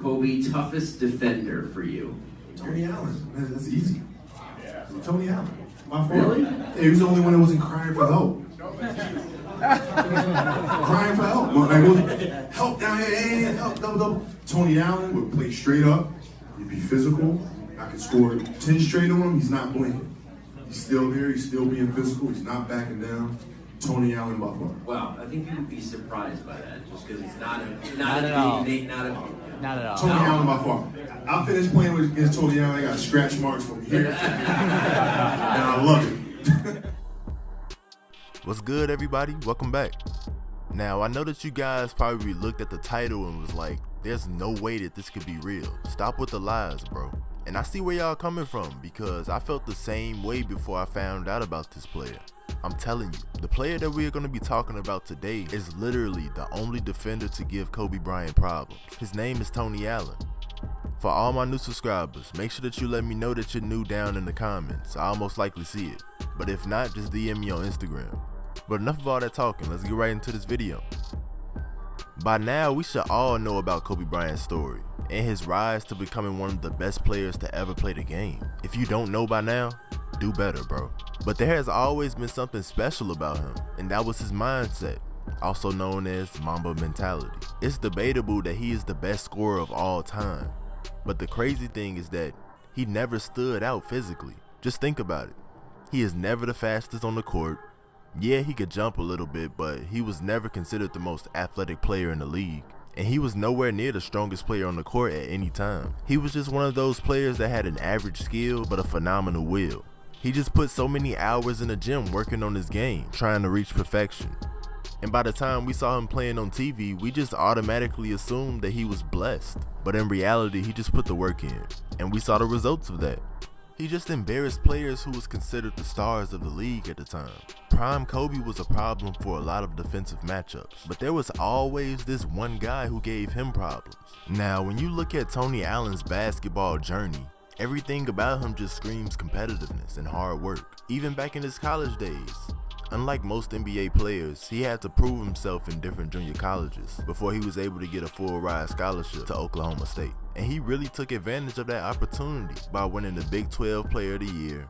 Kobe, toughest defender for you? Tony Allen. That's easy. Yeah. Tony Allen. My fault. Really? Yeah, he was the only one that wasn't crying for help. Crying for help. Like, help down here, hey, help, double. Tony Allen would play straight up. He'd be physical. I could score 10 straight on him. He's not blinking. He's still there. He's still being physical. He's not backing down. Tony Allen by far. Wow, I think you would be surprised by that, just because it's not a Not at all. Tony Allen by far. I finished playing against Tony Allen. I got scratch marks from here, and I love it. What's good, everybody? Welcome back. Now, I know that you guys probably looked at the title and was like, there's no way that this could be real. Stop with the lies, bro. And I see where y'all coming from, because I felt the same way before I found out about this player. I'm telling you, the player that we are going to be talking about today is literally the only defender to give Kobe Bryant problems. His name is Tony Allen. For all my new subscribers, make sure that you let me know that you're new down in the comments. I'll most likely see it. But if not, just DM me on Instagram. But enough of all that talking, let's get right into this video. By now, we should all know about Kobe Bryant's story and his rise to becoming one of the best players to ever play the game. If you don't know by now, do better, bro. But there has always been something special about him, and that was his mindset, also known as Mamba Mentality. It's debatable that he is the best scorer of all time, but the crazy thing is that he never stood out physically. Just think about it. He is never the fastest on the court. Yeah, he could jump a little bit, but he was never considered the most athletic player in the league. And he was nowhere near the strongest player on the court at any time. He was just one of those players that had an average skill, but a phenomenal will. He just put so many hours in the gym working on his game, trying to reach perfection. And by the time we saw him playing on TV, we just automatically assumed that he was blessed. But in reality, he just put the work in, and we saw the results of that. He just embarrassed players who was considered the stars of the league at the time. Prime Kobe was a problem for a lot of defensive matchups, but there was always this one guy who gave him problems. Now, when you look at Tony Allen's basketball journey, everything about him just screams competitiveness and hard work. Even back in his college days, unlike most NBA players, he had to prove himself in different junior colleges before he was able to get a full ride scholarship to Oklahoma State. And he really took advantage of that opportunity by winning the Big 12 Player of the Year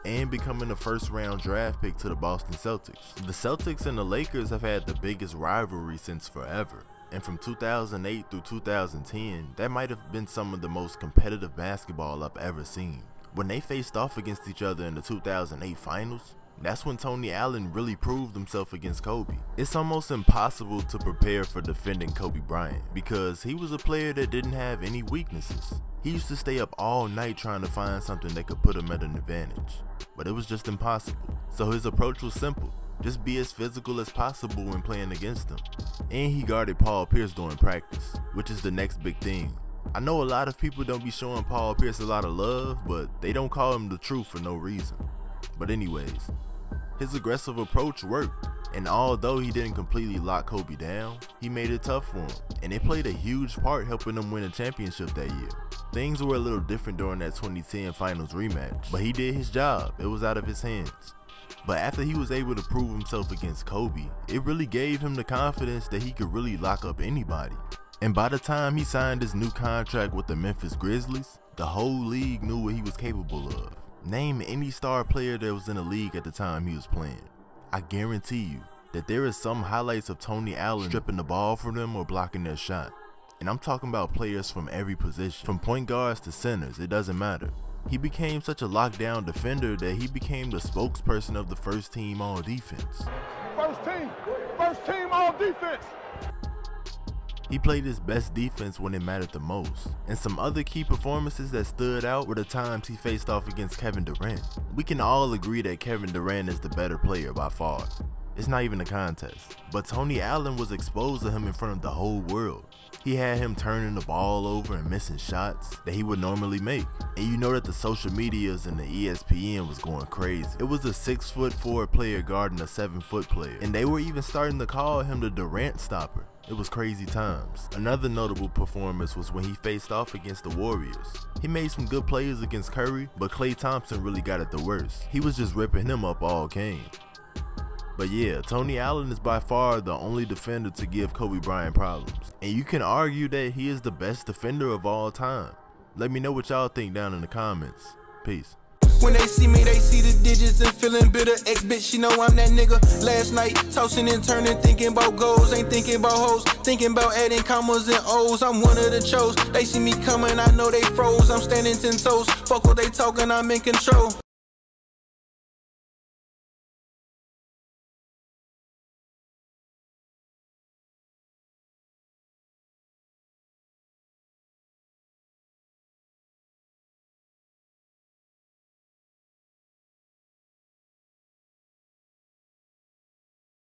and becoming the first round draft pick to the Boston Celtics. The Celtics and the Lakers have had the biggest rivalry since forever. And from 2008 through 2010, that might have been some of the most competitive basketball I've ever seen. When they faced off against each other in the 2008 finals, that's when Tony Allen really proved himself against Kobe. It's almost impossible to prepare for defending Kobe Bryant because he was a player that didn't have any weaknesses. He used to stay up all night trying to find something that could put him at an advantage, but it was just impossible. So his approach was simple. Just be as physical as possible when playing against him. And he guarded Paul Pierce during practice, which is the next big thing. I know a lot of people don't be showing Paul Pierce a lot of love, but they don't call him the truth for no reason. But anyways, his aggressive approach worked, and although he didn't completely lock Kobe down, he made it tough for him, and it played a huge part helping him win a championship that year. Things were a little different during that 2010 finals rematch, but he did his job. It was out of his hands. But after he was able to prove himself against Kobe, it really gave him the confidence that he could really lock up anybody. And by the time he signed his new contract with the Memphis Grizzlies, the whole league knew what he was capable of. Name any star player that was in the league at the time he was playing. I guarantee you that there is some highlights of Tony Allen stripping the ball from them or blocking their shot. And I'm talking about players from every position, from point guards to centers, it doesn't matter. He became such a lockdown defender that he became the spokesperson of the first team all defense. First team all defense. He played his best defense when it mattered the most. And some other key performances that stood out were the times he faced off against Kevin Durant. We can all agree that Kevin Durant is the better player by far. It's not even a contest. But Tony Allen was exposed to him in front of the whole world. He had him turning the ball over and missing shots that he would normally make. And you know that the social medias and the ESPN was going crazy. It was a 6'4" player guarding a 7' player. And they were even starting to call him the Durant stopper. It was crazy times. Another notable performance was when he faced off against the Warriors. He made some good plays against Curry, but Klay Thompson really got it the worst. He was just ripping him up all game. But yeah, Tony Allen is by far the only defender to give Kobe Bryant problems. And you can argue that he is the best defender of all time. Let me know what y'all think down in the comments. Peace. When they see me, they see the digits and feeling bitter. Ex-bitch, she know I'm that nigga. Last night, tossing and turning, thinking about goals. Ain't thinking about hoes, thinking about adding commas and O's. I'm one of the chose. They see me coming, I know they froze. I'm standing 10 toes. Fuck what they talking, I'm in control.